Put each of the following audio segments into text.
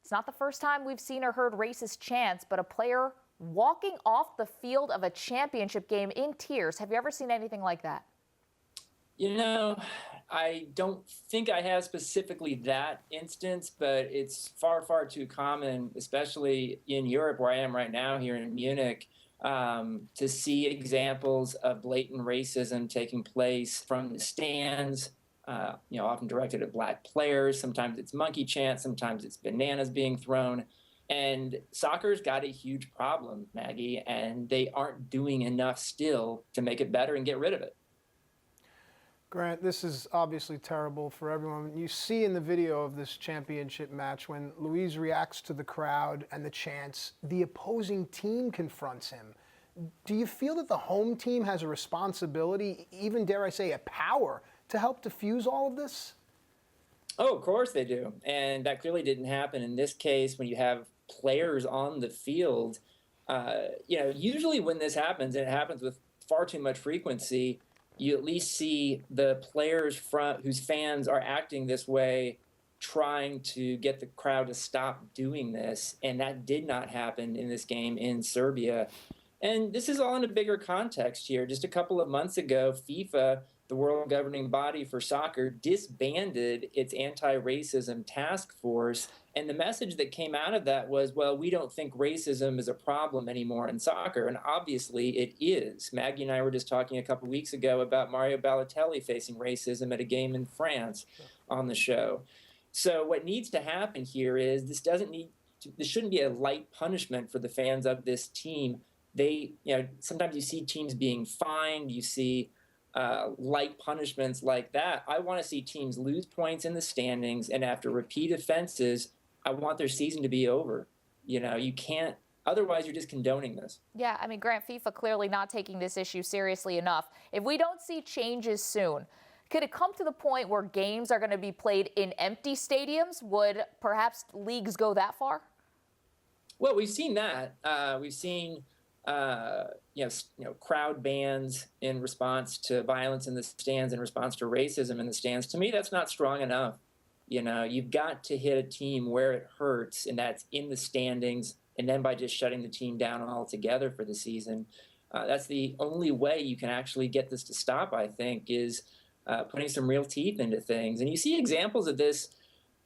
It's not the first time we've seen or heard racist chants, but a player walking off the field of a championship game in tears. Have you ever seen anything like that? You know, I don't think I have specifically that instance, but it's far, far too common, especially in Europe, where I am right now here in Munich, to see examples of blatant racism taking place from the stands, often directed at black players. Sometimes it's monkey chants, sometimes it's bananas being thrown. And soccer's got a huge problem, Maggie, and they aren't doing enough still to make it better and get rid of it. Grant, this is obviously terrible for everyone. You see in the video of this championship match when Luiz reacts to the crowd and the chants, the opposing team confronts him. Do you feel that the home team has a responsibility, even dare I say a power, to help diffuse all of this? Oh, of course they do. And that clearly didn't happen in this case when you have players on the field. Usually when this happens, and it happens with far too much frequency, you at least see the players whose fans are acting this way trying to get the crowd to stop doing this. And that did not happen in this game in Serbia. And this is all in a bigger context here. Just a couple of months ago, FIFA, the world governing body for soccer, disbanded its anti-racism task force. And the message that came out of that was, well, we don't think racism is a problem anymore in soccer. And obviously it is. Maggie and I were just talking a couple weeks ago about Mario Balotelli facing racism at a game in France on the show. So what needs to happen here is this shouldn't be a light punishment for the fans of this team. Sometimes you see teams being fined, you see light punishments like that. I want to see teams lose points in the standings, and after repeat offenses, I want their season to be over. You can't, otherwise you're just condoning this. Yeah, I mean, Grant, FIFA clearly not taking this issue seriously enough. If we don't see changes soon, could it come to the point where games are going to be played in empty stadiums? Would perhaps leagues go that far? Well, we've seen that. We've seen crowd bans in response to violence in the stands, in response to racism in the stands. To me, that's not strong enough. You've got to hit a team where it hurts, and that's in the standings, and then by just shutting the team down altogether for the season. That's the only way you can actually get this to stop, I think, is putting some real teeth into things. And you see examples of this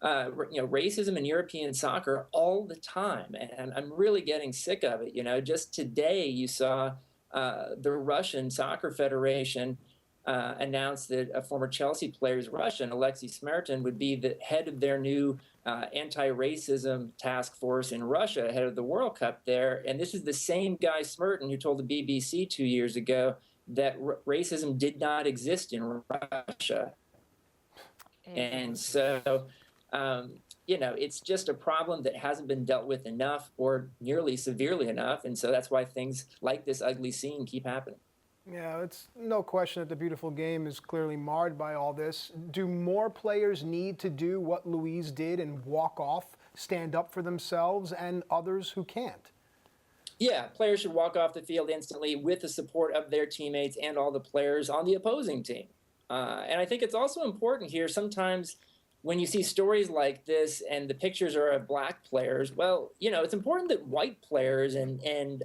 racism in European soccer all the time, and I'm really getting sick of it. Just today you saw the Russian Soccer Federation announced that a former Chelsea player, Russian, Alexei Smertin, would be the head of their new anti-racism task force in Russia ahead of the World Cup there. And this is the same guy, Smertin, who told the BBC 2 years ago that racism did not exist in Russia. And so it's just a problem that hasn't been dealt with enough or nearly severely enough. And so that's why things like this ugly scene keep happening. Yeah, it's no question that the beautiful game is clearly marred by all this. Do more players need to do what Luiz did and walk off, stand up for themselves, and others who can't? Yeah, players should walk off the field instantly with the support of their teammates and all the players on the opposing team. And I think it's also important here sometimes when you see stories like this and the pictures are of black players, well, it's important that white players and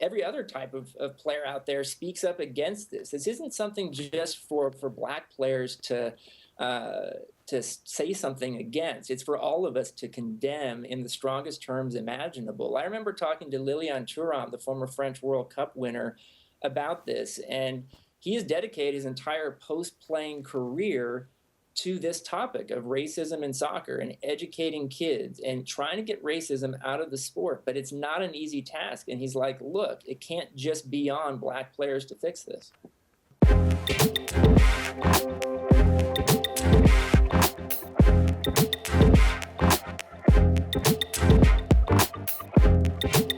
every other type of player out there speaks up against this. This isn't something just for black players to say something against. It's for all of us to condemn in the strongest terms imaginable. I remember talking to Lilian Thuram, the former French World Cup winner, about this, and he has dedicated his entire post-playing career to this topic of racism in soccer and educating kids and trying to get racism out of the sport. But it's not an easy task. And he's like, look, it can't just be on black players to fix this.